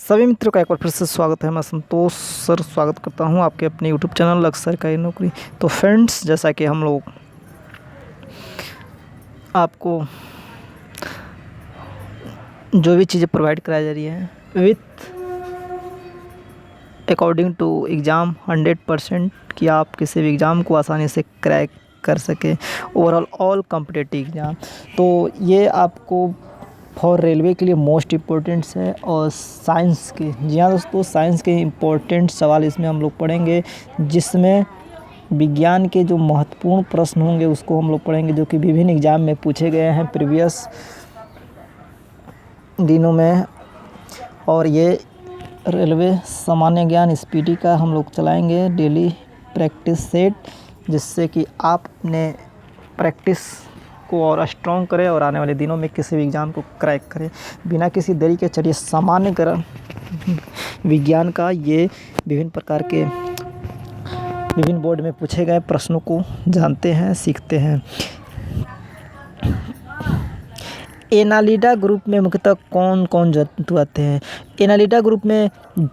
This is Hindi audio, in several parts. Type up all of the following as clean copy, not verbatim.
सभी मित्रों का एक बार फिर से स्वागत है। मैं संतोष सर स्वागत करता हूं आपके अपने यूट्यूब चैनल लक्ष्य सरकारी नौकरी। तो फ्रेंड्स, जैसा कि हम लोग आपको जो भी चीज़ें प्रोवाइड कराई जा रही है विथ अकॉर्डिंग टू एग्ज़ाम 100% कि आप किसी भी एग्ज़ाम को आसानी से क्रैक कर सके, ओवरऑल ऑल कॉम्पिटिटिव एग्ज़ाम। तो ये आपको फॉर रेलवे के लिए मोस्ट इम्पोर्टेंट्स है। और साइंस के, जी हाँ दोस्तों, साइंस के इम्पोर्टेंट सवाल इसमें हम लोग पढ़ेंगे, जिसमें विज्ञान के जो महत्वपूर्ण प्रश्न होंगे उसको हम लोग पढ़ेंगे, जो कि विभिन्न एग्ज़ाम में पूछे गए हैं प्रीवियस दिनों में। और ये रेलवे सामान्य ज्ञान स्पीडी का हम लोग चलाएंगे डेली प्रैक्टिस सेट, जिससे कि आप अपने प्रैक्टिस को और स्ट्रॉन्ग करें और आने वाले दिनों में किसी भी एग्ज़ाम को क्रैक करें बिना किसी देरी के। चलिए, सामान्य ज्ञान विज्ञान का ये विभिन्न प्रकार के विभिन्न बोर्ड में पूछे गए प्रश्नों को जानते हैं, सीखते हैं। एनालिडा ग्रुप में मुख्यतः कौन कौन जंतु आते हैं? एनालिडा ग्रुप में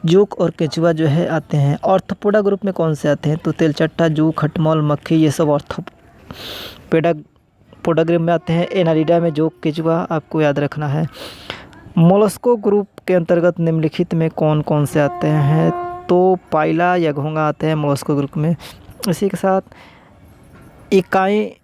जोक और केचुआ जो है आते हैं। ऑर्थोपोडा ग्रुप में कौन से आते हैं? तो तेलचट्टा, जू, खटमल, मक्खी, ये सब ऑर्थोपोडा ग्रुप में आते हैं। एनालिडा में जोक, केचुआ आपको याद रखना है। मोलस्को ग्रुप के अंतर्गत निम्नलिखित में कौन कौन से आते हैं? तो पाइला या घोंगा आते हैं मोलस्को ग्रुप में। इसी के साथ इकाई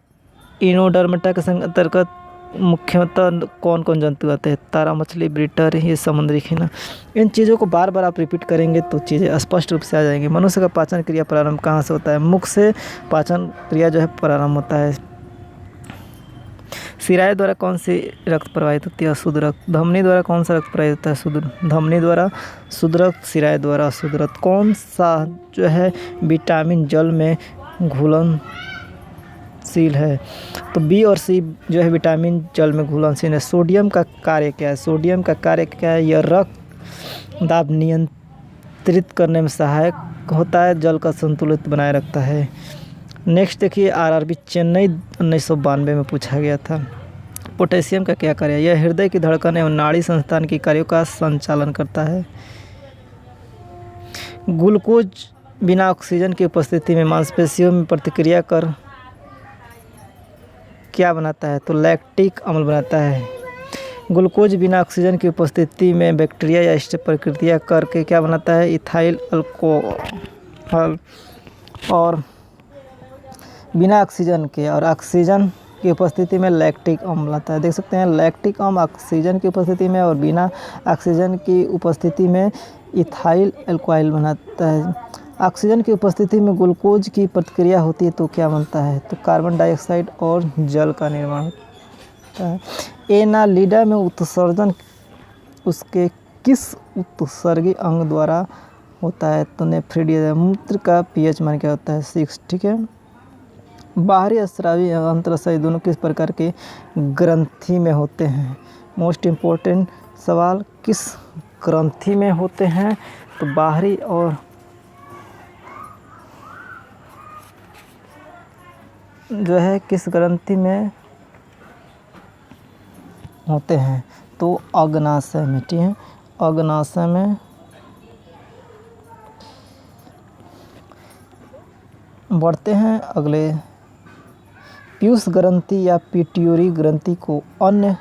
इनोडर्मेटा के अंतर्गत मुख्यतः कौन कौन जंतु आते हैं? तारा मछली, ब्रीटर, ये समुद्री खीना। इन चीज़ों को बार बार आप रिपीट करेंगे तो चीज़ें स्पष्ट रूप से आ जाएंगी। मनुष्य का पाचन क्रिया प्रारंभ कहाँ से होता है? मुख से पाचन क्रिया जो है प्रारंभ होता है। सिराए द्वारा कौन सी रक्त प्रवाहित होती है? शुद्ध रक्त। धमनी द्वारा कौन सा रक्त प्रवाहित होता है? शुद्ध धमनी द्वारा शुद्ध रक्त, सिराए द्वारा शुद्ध रक्त। कौन सा जो है विटामिन जल में घुलनशील है? तो बी और सी जो है विटामिन जल में घुलनशील है। सोडियम का कार्य क्या है? सोडियम का कार्य क्या है? यह रक्त दाब नियंत्रित करने में सहायक होता है, जल का संतुलित बनाए रखता है। नेक्स्ट देखिए, आरआरबी चेन्नई 1992 में पूछा गया था। पोटेशियम का क्या कार्य है? यह हृदय की धड़कन एवं नाड़ी संस्थान के कार्यों का संचालन करता है। ग्लूकोज बिना ऑक्सीजन की उपस्थिति में मांसपेशियों में प्रतिक्रिया कर क्या बनाता है? तो लैक्टिक अम्ल बनाता है। ग्लूकोज बिना ऑक्सीजन की उपस्थिति में बैक्टीरिया या स्टेप प्रतिक्रिया करके क्या बनाता है? Ethyl alcohol. और बिना ऑक्सीजन के और ऑक्सीजन की उपस्थिति में लैक्टिक अम्ल आता है। देख सकते हैं, लैक्टिक अम्ल ऑक्सीजन की उपस्थिति में और बिना ऑक्सीजन की उपस्थिति में इथाइल अल्कोहल बनाता है। ऑक्सीजन की उपस्थिति में ग्लूकोज की प्रतिक्रिया होती है तो क्या बनता है? तो कार्बन डाइऑक्साइड और जल का निर्माण होता है। एनालिडा में उत्सर्जन उसके किस उत्सर्गी अंग द्वारा होता है? तो नेफ्रिडिया। मूत्र का पीएच मान क्या होता है? 6। ठीक है। बाहरी स्रावी एवं अंतरस्रावी दोनों किस प्रकार के ग्रंथि में होते हैं? मोस्ट इम्पोर्टेंट सवाल, किस ग्रंथि में होते हैं? तो बाहरी और जो है किस ग्रंथि में होते हैं? तो अग्नाशय में। ठीक है, अग्नाशय में। बढ़ते हैं अगले। पीयूष ग्रंथि या पिट्यूटरी ग्रंथि को अन्य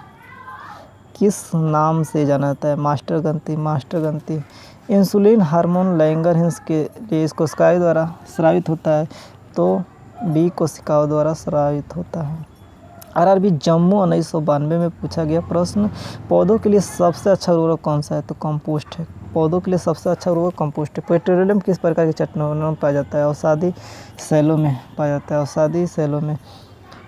किस नाम से जाना जाता है? मास्टर ग्रंथि। मास्टर ग्रंथि। इंसुलिन हार्मोन लैंगरहैंस के लिए इस कोशिकाओं द्वारा स्रावित होता है, तो बी कोशिकाओं द्वारा स्रावित होता है। आरआरबी जम्मू 1992 में पूछा गया प्रश्न, पौधों के लिए सबसे अच्छा उर्वरक कौन सा है? तो कंपोस्ट है। पौधों के लिए सबसे अच्छा उर्वरक कंपोस्ट है। पेट्रोलियम किस प्रकार की चट्टानों में पाया जाता है? अवसादी शैलों में पाया जाता है। अवसादी शैलों में।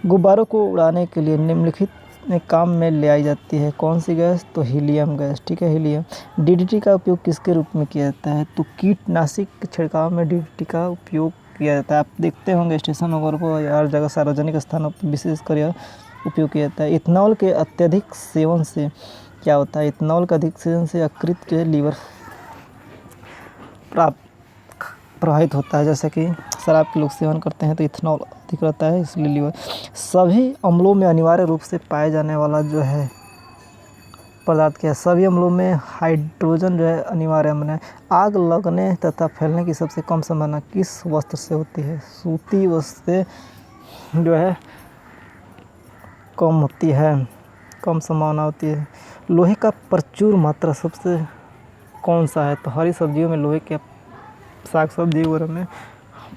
गुब्बारों को उड़ाने के लिए निम्नलिखित में काम में ले आई जाती है कौन सी गैस? तो हीलियम गैस। ठीक है, हीलियम। डीडीटी का उपयोग किसके रूप में किया जाता है? तो कीटनाशक के छिड़काव में डीडीटी का उपयोग किया जाता है। आप देखते होंगे स्टेशन वगैरह पर या हर जगह सार्वजनिक स्थानों पर विशेषकर यह उपयोग किया जाता है। इथेनॉल के अत्यधिक सेवन से क्या होता है? इथेनॉल का अधिक सेवन से यकृत जो है लीवर प्रभावित होता है। जैसे कि शराब के लोग सेवन करते हैं तो इथेनॉल अधिक रहता है, इसलिए लीवर। सभी अम्लों में अनिवार्य रूप से पाए जाने वाला जो है पदार्थ क्या है? सभी अम्लों में हाइड्रोजन जो है अनिवार्य अम्ल है। आग लगने तथा फैलने की सबसे कम संभावना किस वस्त्र से होती है? सूती वस्त्र से जो है कम होती है, कम संभावना होती है। लोहे का प्रचुर मात्रा सबसे कौन सा है? तो हरी सब्जियों में लोहे के, साग सब्जी वगैरह में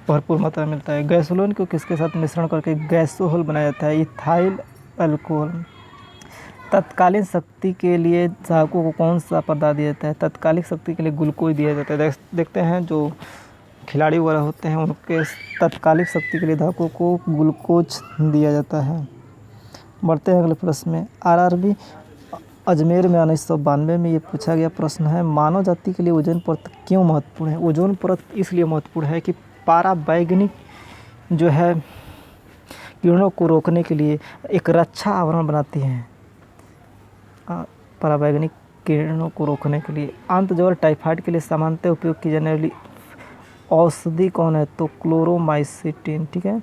भरपूर मात्रा में मिलता है। गैसोलीन को किसके साथ मिश्रण करके गैसोहॉल बनाया जाता है? Ethyl alcohol. तत्कालीन शक्ति के लिए चाहकों को कौन सा पदार्थ दिया जाता है? तत्कालिक शक्ति के लिए ग्लूकोज दिया जाता है। देखते हैं जो खिलाड़ी वगैरह होते हैं उनके तत्कालिक शक्ति के लिए धावकों को ग्लूकोज दिया जाता है। बढ़ते हैं अगले प्रश्न में। आरआरबी अजमेर में 1992 में ये पूछा गया प्रश्न है, मानव जाति के लिए ओजोन परत क्यों महत्वपूर्ण है? ओजोन परत इसलिए महत्वपूर्ण है कि पराबैंगनी जो है किरणों को रोकने के लिए एक रक्षा आवरण बनाती है। पराबैंगनी किरणों को रोकने के लिए अंतज्वर टाइफाइड के लिए सामान्यतः उपयोग की जाने वाली औषधि कौन है? तो क्लोरोमाइसिटिन। ठीक है।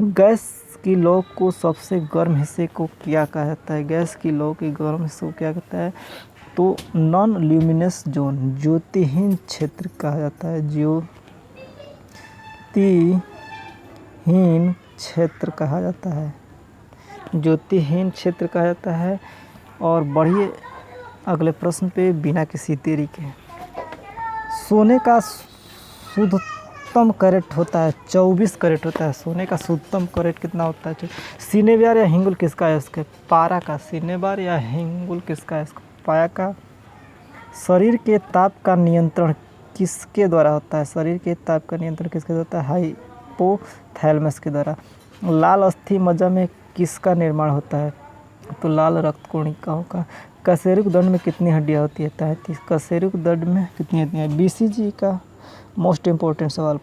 गैस की लौ को सबसे गर्म हिस्से को क्या कहा जाता है? गैस की लौ के गर्म हिस्से को क्या कहता है? तो नॉन ल्यूमिनस जोन, ज्योतिहीन क्षेत्र कहा जाता है। ज्योतिहीन क्षेत्र कहा जाता है, ज्योतिहीन क्षेत्र कहा जाता है। और बढ़िए अगले प्रश्न पे, बिना किसी देरी के। सोने का शुद्धतम कैरेट होता है 24 कैरेट होता है। सोने का शुद्धतम कैरेट कितना होता है? सिनेबार या हिंगुल किसका है? उसके पारा का। सिनेबार या हिंगुल किसका है? इसका पाया का। शरीर के ताप का नियंत्रण किसके द्वारा होता है? शरीर के ताप का नियंत्रण किसके द्वारा होता है? हाइपोथैलेमस के द्वारा। लाल अस्थि मज्जा में किसका निर्माण होता है? तो लाल रक्त कोशिकाओं का। कशेरुक दंड में कितनी हड्डियां होती है? 33। कशेरुक दंड में कितनी हड्डियां? बीसीजी का मोस्ट इम्पोर्टेंट सवाल।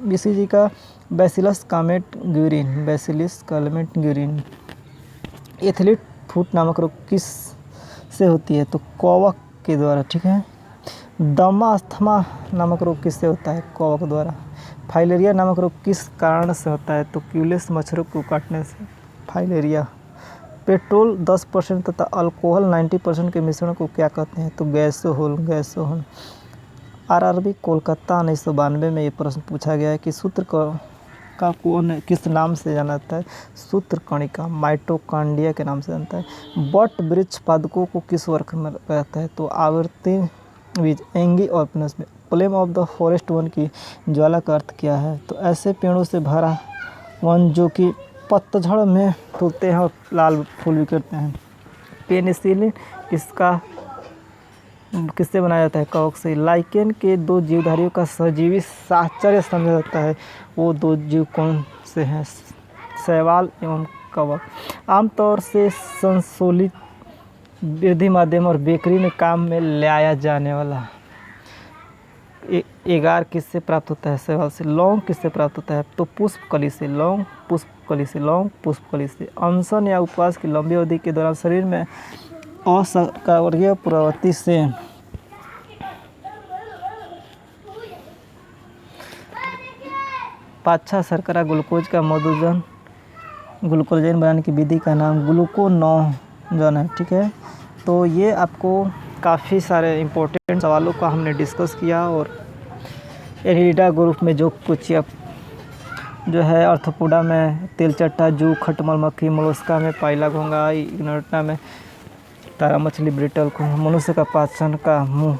बीसीजी का bacillus Kamet Guérin, bacillus Kamet Guérin. Athlete foot नामक रोग किस से होती है? तो कवक के द्वारा। ठीक है। दमा अस्थमा नामक रोग किससे होता है? कवक द्वारा। फाइलेरिया नामक रोग किस कारण से होता है? तो क्यूलेस मच्छरों को काटने से फाइलेरिया। पेट्रोल 10% तथा अल्कोहल 90% के मिश्रण को क्या कहते हैं? तो गैसोहॉल, गैसोहॉल। आरआरबी कोलकाता 1992 में ये प्रश्न पूछा गया है कि सूत्र का कौन किस नाम से जाना जाता है? सूत्र कणिका, माइटोकॉन्ड्रिया के नाम से जानता है। बट वृक्ष पादकों को किस वर्ग में रहता है? तो आवर्ती बीज, एंगी और पिनस में। Flame of the forest one की ज्वाला का अर्थ क्या है? तो ऐसे पेड़ों से भरा वन जो कि पतझड़ में फूलते हैं और लाल फूल बिखरते हैं। पेनिसिलिन किससे बनाया जाता है? कवक से। लाइकेन के दो जीवधारियों का सहजीवी साहचर्य समझा जाता है, वो दो जीव कौन से हैं? शैवाल एवं कवक। आमतौर से संशोधित वृद्धि माध्यम और बेकरी में काम में लाया जाने वाला एगार किससे प्राप्त होता है? शैवाल से। लौंग किससे प्राप्त होता है? तो पुष्पकली से। लौंग पुष्पकली से, लौंग पुष्पकली से। अनशन या उपवास की लंबी अवधि के दौरान शरीर में अशाकाहारी प्रवृत्ति से पाच्छा शर्करा ग्लूकोज का मधुजन ग्लूकोजन बनाने की विधि का नाम ग्लूकोनोजन है। ठीक है। तो ये आपको काफ़ी सारे इम्पोर्टेंट सवालों का हमने डिस्कस किया और एनिलिडा ग्रुप में जो कुछ जो है आर्थ्रोपोडा में तिलचट्टा, जू, खटमल मक्खी, मोलस्का में पाइला घोंघा, इग्नोर्टा में तारा मछली, ब्रिटल को। मनुष्य का पाचन का मुँह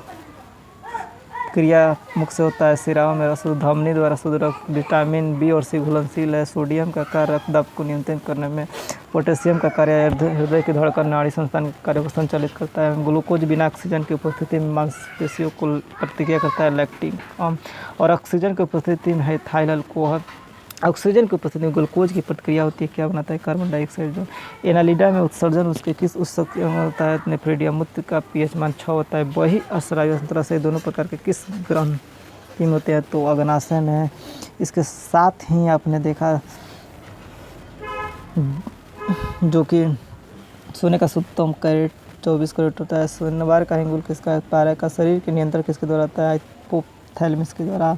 क्रिया मुख से होता है। सिराओं में रस, धमनी द्वारा शुद्ध रक्त, विटामिन बी और सी घुलनशील है। सोडियम का कार्य रक्तदाब को नियंत्रित करने में, पोटेशियम का कार्य हृदय की धड़कन, नाड़ी संस्थान के कार्य को संचालित करता है। ग्लूकोज बिना ऑक्सीजन की उपस्थिति में मांसपेशियों को प्रतिक्रिया करता है, लैक्टिक अम्ल। और ऑक्सीजन की उपस्थिति में इथाइल अल्कोहल। ऑक्सीजन की उपस्थिति में ग्लूकोज की प्रतिक्रिया होती है, क्या बनाता है? Carbon dioxide. जो एनालिडा में उत्सर्जन उसके किस उत्सर्जन होता है? नेफ्रेडियम। मूत्र का पीएच मान 6 होता है। वही अस्रावी अंतराशय दोनों प्रकार के किस ग्रंथि में होते हैं? तो अग्नाशय में है। इसके साथ ही आपने देखा जो कि सोने का शुद्धतम कैरेट 24 कैरेट होता है। सिनेबार का हिंगुल किसका? पारा का। शरीर के नियंत्रण किसके द्वारा होता है? हाइपोथैलेमस के द्वारा।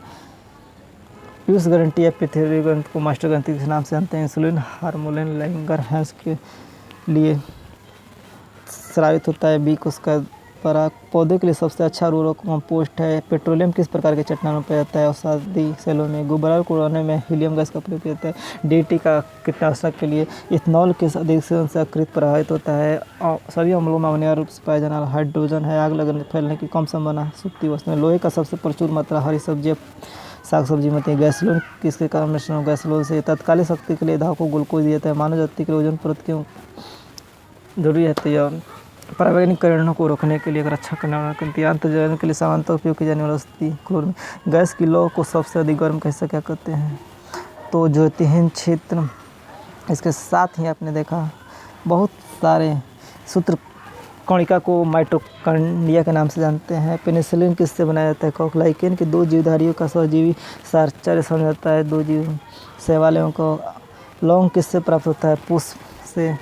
पीयूष ग्रंथि या पिथेरी ग्रंथि को मास्टर ग्रंथि के नाम से जानते हैं। इंसुलिन हार्मोन लैंगर हैंस के लिए स्रावित होता है, बीक उसका बड़ा। पौधे के लिए सबसे अच्छा उर्वरक कंपोस्ट है। पेट्रोलियम किस प्रकार के चट्टानों में पाया जाता है? औषधि सेलों में। गुब्बारा को उड़ाने में हीलियम गैस का प्रयोग किया जाता है। डीटी का कीटनाशक के लिए। इथेनॉल के अधिक सेवन से यकृत प्रभावित होता है। सभी अम्लों में अनिवार्य रूप से पाया जाने वाला हाइड्रोजन है। आग लगने फैलने की कम संभावना सूखती वस्तुएं। लोहे का सबसे प्रचुर मात्रा हरी सब्जियाँ साग सब्जी में होती है। गैसोलीन किसके कारण मिश्रण? गैसोलीन से। तत्कालिक शक्ति के लिए धाव को ग्लूकोज दिया जाता है। मानव जाति के लिए ओजोन परत क्यों जरूरी है? यह पराबैंगनी किरणों को रोकने के लिए, रक्षा करने वाला अंतर्जन के लिए सामान्यतः उपयोग की जाने वाली औषधि क्लोरीन। गैस की लौ को सबसे अधिक गर्म कैसे क्या कहते हैं? तो ज्योतिहीन क्षेत्र। इसके साथ ही आपने देखा बहुत सारे सूत्र कणिका को माइटोकॉन्ड्रिया के नाम से जानते हैं। पेनिसिलिन किससे बनाया जाता है? कोक्लाइकेन के दो जीवधारियों का सहजीवी साहचर्य समझा जाता है। दो जीव शैवालों को। लौंग किससे प्राप्त होता है? पुष्प से।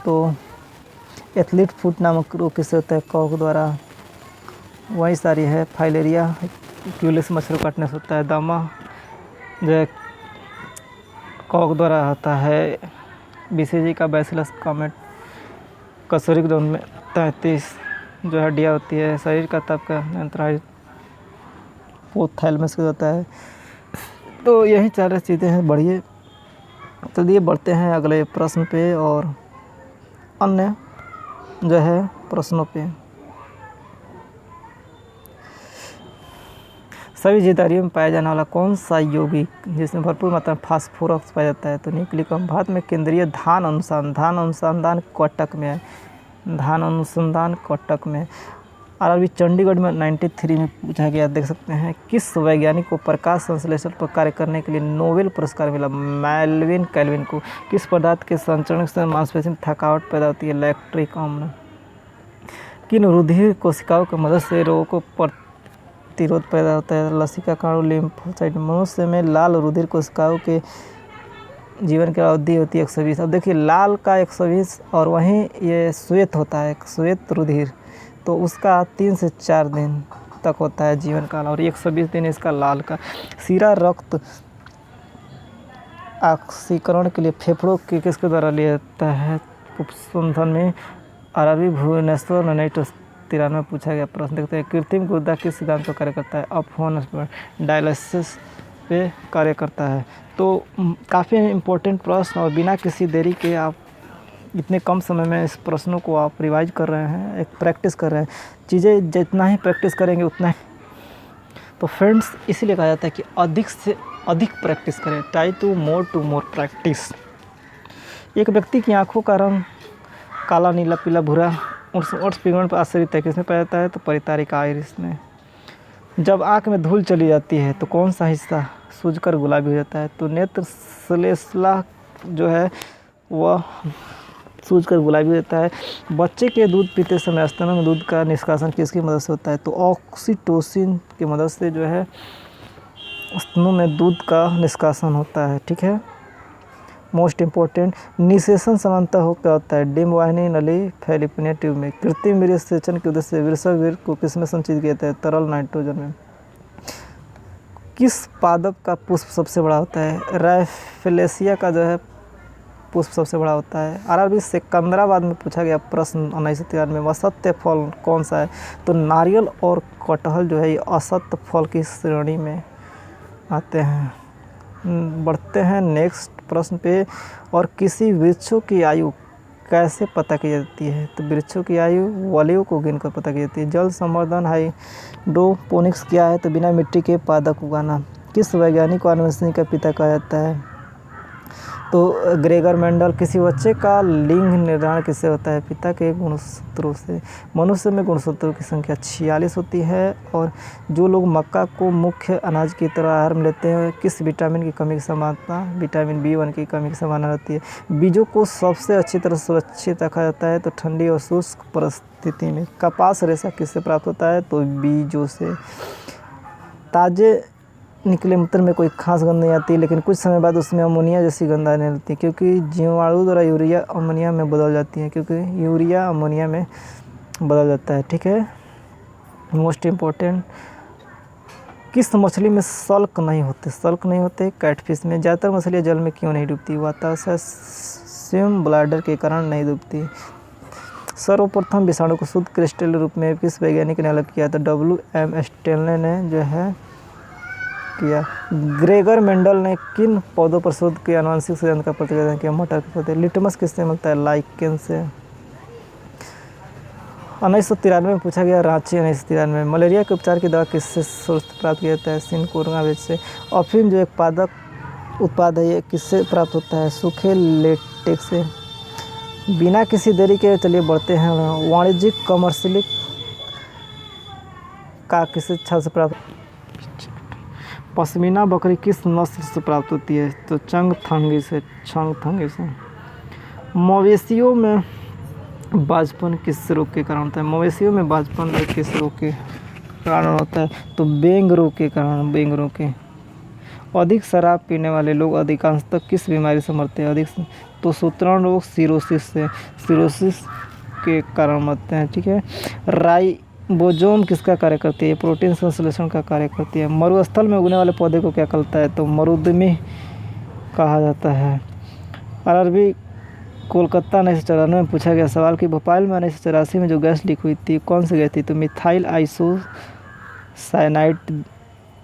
तो एथलीट फुट नामक रोग किससे होता है? कॉक द्वारा। वही सारी है। फाइलेरिया क्यूलिस मच्छरों काटने से होता है। दामा जो है कॉक द्वारा होता है। बीसीजी का बैसिलस कॉमेट। कसूरी ग्रंथ में 33 जो हड्डियाँ होती है। शरीर का ताप का नियंत्रण हाइपोथैलेमस से होता है। तो यही सारी चीज़ें हैं। बढ़िए, चलिए बढ़ते हैं अगले प्रश्न पे और अन्य जो है प्रश्नों पे। सभी जीवधारियों में पाया जाने वाला कौन सा यौगिक जिसमें भरपूर मात्रा में फास्फोरस पाया जाता है? तो न्यूक्लिक अम्ल। भारत में केंद्रीय धान अनुसंधान कटक में है। धान अनुसंधान कटक में। आरआरबी चंडीगढ़ में 93 में पूछा गया। देख सकते हैं किस वैज्ञानिक को प्रकाश संश्लेषण पर कार्य करने के लिए नोबेल पुरस्कार मिला? मेल्विन कैल्विन को। किस पदार्थ के संचरण से मांसपेशी में थकावट पैदा होती है? लैक्टिक अम्ल। किन रुधिर कोशिकाओं की मदद से रोगों को प्रतिरोध पैदा होता है? लसिका कणु लिम्फोसाइट। मनुष्य में लाल रुधिर कोशिकाओं के जीवन की अवधि होती है 120। अब देखिए लाल का 120 और वहीं ये श्वेत होता है श्वेत रुधिर, तो उसका 3 से 4 दिन तक होता है जीवन काल और 120 दिन इसका लाल का। सीरा रक्त ऑक्सीकरण के लिए फेफड़ों के किसके द्वारा लिया जाता है? उपसंधान में। आरआरबी भुवनेश्वर 93 में पूछा गया प्रश्न। देखते हैं कृत्रिम गुर्दा किस सिद्धांत पर कार्य करता है? अपहोन डायलिसिस पे कार्य करता है। तो काफ़ी इम्पोर्टेंट प्रश्न और बिना किसी देरी के आप इतने कम समय में इस प्रश्नों को आप रिवाइज कर रहे हैं, एक प्रैक्टिस कर रहे हैं। चीज़ें जितना ही प्रैक्टिस करेंगे उतना ही। तो फ्रेंड्स इसीलिए कहा जाता है कि अधिक से अधिक प्रैक्टिस करें। Try to more practice. एक व्यक्ति की आँखों का रंग काला, नीला, पीला, भूरा और पिगमेंट पर आश्रित है। किसमें पाया जाता है? तो परितारिक आइरिस में। जब आँख में धूल चली जाती है तो कौन सा हिस्सा सूजकर गुलाबी हो जाता है? तो नेत्र श्लेष्मा जो है वह सूजकर गुलाबी होता है। बच्चे के दूध पीते समय स्तनों में दूध का निष्कासन किसकी मदद से होता है? तो ऑक्सीटोसिन की मदद से जो है स्तनों में दूध का निष्कासन होता है। ठीक है। मोस्ट इम्पोर्टेंट निषेचन समानता हो क्या होता है? डिम वाहिनी नली फैलिपिनिया ट्यूब में। कृत्रिम वीर्य सेचन के उद्देश्य से वृषभ को किसमें संचित किया जाता है? तरल नाइट्रोजन में। किस पादप का पुष्प सबसे बड़ा होता है? राइफेलेसिया का जो है पुष्प सबसे बड़ा होता है। आरआरबी सिकंदराबाद में पूछा गया प्रश्न 1993 में। असत्य फल कौन सा है? तो नारियल और कटहल जो है ये असत्य फल की श्रेणी में आते हैं। बढ़ते हैं नेक्स्ट प्रश्न पे। और किसी वृक्षों की आयु कैसे पता की जाती है? तो वृक्षों की आयु वलयों को गिनकर पता की जाती है। जल संवर्धन हाइड्रोपोनिक्स क्या है? तो बिना मिट्टी के पादप उगाना। किस वैज्ञानिक को अनुवंशनी का पिता कहा जाता है? तो ग्रेगर मेंडल। किसी बच्चे का लिंग निर्धारण किससे होता है? पिता के गुणसूत्रों से। मनुष्य में गुणसूत्रों की संख्या 46 होती है। और जो लोग मक्का को मुख्य अनाज की तरह आहार में लेते हैं किस विटामिन की कमी की संभावना? विटामिन B1 की कमी की संभावना रहती है। बीजों को सबसे अच्छी तरह सुरक्षित रखा जाता है तो ठंडी और शुष्क परिस्थिति में। कपास रेशा किससे प्राप्त होता है? तो बीजों से। ताजे निकले मूत्र में कोई खास गंध नहीं आती, लेकिन कुछ समय बाद उसमें अमोनिया जैसी गंध आने लगती है क्योंकि जीवाणु द्वारा यूरिया अमोनिया में बदल जाती है क्योंकि यूरिया अमोनिया में बदल जाता है। ठीक है। मोस्ट इम्पोर्टेंट किस मछली में सल्क नहीं होते? सल्क नहीं होते कैटफिश में। ज़्यादातर मछलियाँ जल में क्यों नहीं डूबती? वातावरण स्विम ब्लैडर के कारण नहीं डूबती। सर्वप्रथम विषाणु को शुद्ध क्रिस्टल रूप में किस वैज्ञानिक ने अलग किया? तो WM स्टेनले ने जो है किया। ग्रेगर मेंडल ने किन पौधों पर शोध के आनुवंशिक सिद्धांत का प्रतिपादन किया? मटर के पौधे। लिटमस किससे मिलता है? लाइकेन से। 1993 में पूछा गया, रांची 1993 में। मलेरिया के उपचार की दवा किससे प्राप्त किया जाता है? सिनकोना वेज से। अफीम जो एक उत्पाद है ये किससे प्राप्त होता है? सूखे लेटेक्स से। बिना किसी देरी के चलिए बढ़ते हैं, वाणिज्यिक कमर्शियली का किस छल से प्राप्त? पश्मीना बकरी किस नस्ल से प्राप्त होती है? तो चंगथंगी से। मवेशियों में बाजपन किस रोग के कारण होता है? मवेशियों में बाजपन किस रोग के कारण होता है? तो बेंग रोग के कारण, बेंग रोग के। अधिक शराब पीने वाले लोग अधिकांशतः किस बीमारी से मरते हैं? तो सूत्रण रोग, सिरोसिस के कारण मरते हैं। ठीक है। राइबोसोम किसका कार्य करती है? प्रोटीन संश्लेषण का कार्य करती है। मरुस्थल में उगने वाले पौधे को क्या कहता है? तो मरुद्रुमी कहा जाता है। RRB कोलकाता 1994 में पूछा गया सवाल कि भोपाल में 1984 में जो गैस लीक हुई थी कौन सी गैस थी? तो मिथाइल आइसोसाइनाइड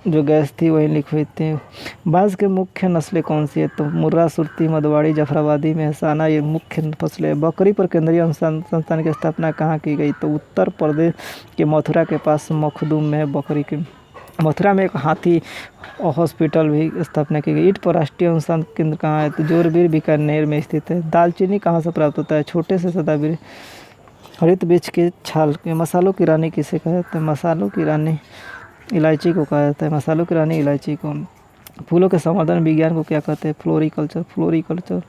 जो गैस थी वही लीक हुई थी। बांस के मुख्य नस्लें कौन सी है? तो मुर्रा, सुरती, मधवाड़ी, जफराबादी, मेहसाना ये मुख्य फसलें हैं। बकरी पर केंद्रीय संस्थान की स्थापना कहाँ की गई? तो उत्तर प्रदेश के मथुरा के पास मखदूम में है बकरी के। मथुरा में एक हाथी हॉस्पिटल भी स्थापना की गई। ईंट पर राष्ट्रीय अनुसंधान केंद्र कहाँ है? तो जोरबीर बीकानेर में स्थित है। दालचीनी कहाँ से प्राप्त होता है? छोटे से सदाबहार हरित वृक्ष के छाल के। मसालों की रानी किसे कहा जाता है? मसालों की रानी इलायची को कहा जाता है। मसालों की रानी इलायची को। फूलों के संवर्धन विज्ञान को क्या कहते हैं? फ्लोरिकल्चर।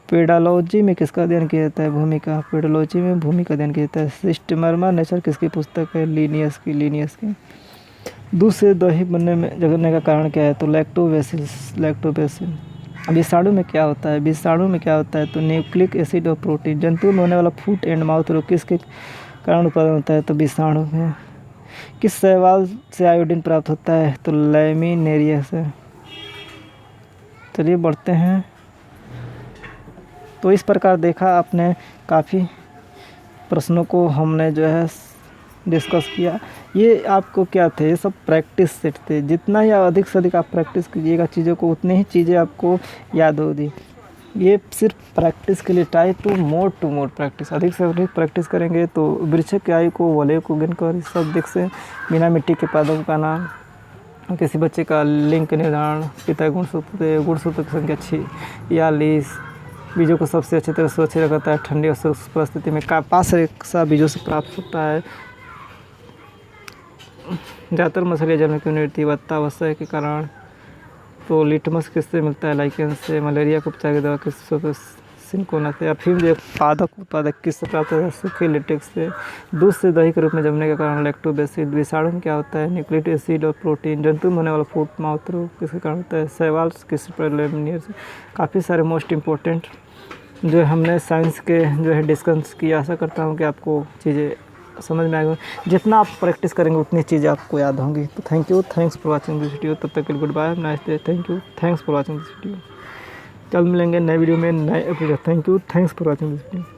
पेडालॉजी में किसका अध्ययन किया जाता है? भूमिका। पेडोलॉजी में भूमि का अध्ययन किया जाता है। सिस्टमर्मा नेचर किसकी पुस्तक है? लिनियस की। दूध से दही बनने का कारण क्या है? तो लैक्टोबैसिल। विषाणु में क्या होता है? तो न्यूक्लिक एसिड और प्रोटीन। जंतु में होने वाला फुट एंड माउथ रोग किसके कारण उत्पादन होता है? तो विषाणु में। किस शैवाल से आयोडीन प्राप्त होता है? तो लैमिनेरिया से। चलिए बढ़ते हैं। तो इस प्रकार देखा आपने, काफ़ी प्रश्नों को हमने जो है डिस्कस किया। ये आपको क्या थे? ये सब प्रैक्टिस सेट थे। जितना ही अधिक से अधिक आप प्रैक्टिस कीजिएगा चीज़ों को, उतनी ही चीज़ें आपको याद होगी। ये सिर्फ प्रैक्टिस के लिए, ट्राई टू मोर प्रैक्टिस। अधिक से अधिक प्रैक्टिस करेंगे तो वृक्ष की आयु को, वलय को गिन कर सब दिख से बिना मिट्टी के पादपों का नाम, किसी बच्चे का लिंग के निर्धारण, पिता गुणसूत्र की संख्या 46, बीजों को सबसे अच्छी तरह सुरक्षित रखता है ठंडी और शुष्क परिस्थिति में। कपास रेशा बीजों से प्राप्त होता है। ज़्यादातर मछलियाँ जल में क्यों नहीं रहती? वत्तावशय के कारण। तो लिटमस किससे मिलता है? लाइकेन से। मलेरिया को उपचार की दवा किससे? सिनकोना से। अफीम जो उत्पादक किससे प्राप्त होता है? सूखे लेटेक्स से। दूध से दही के रूप में जमने का कारण लैक्टोबैसिल। विषाणु में क्या होता है? न्यूक्लिक एसिड और प्रोटीन। जंतु में होने वाला फुट माउथ रोग किसके कारण होता है? शैवाल किस लैमिनेरिया से। काफ़ी सारे मोस्ट इम्पोर्टेंट जो हमने साइंस के जो है डिस्कस किया। आशा करता हूँ कि आपको चीज़ें समझ में आएगी। जितना आप प्रैक्टिस करेंगे उतनी चीज़ें आपको याद होंगी। तो thanks for watching this video. तब तक के लिए good bye, nice day. Thanks for watching this video. कल मिलेंगे नए वीडियो में, नए episode. Thanks for watching this video.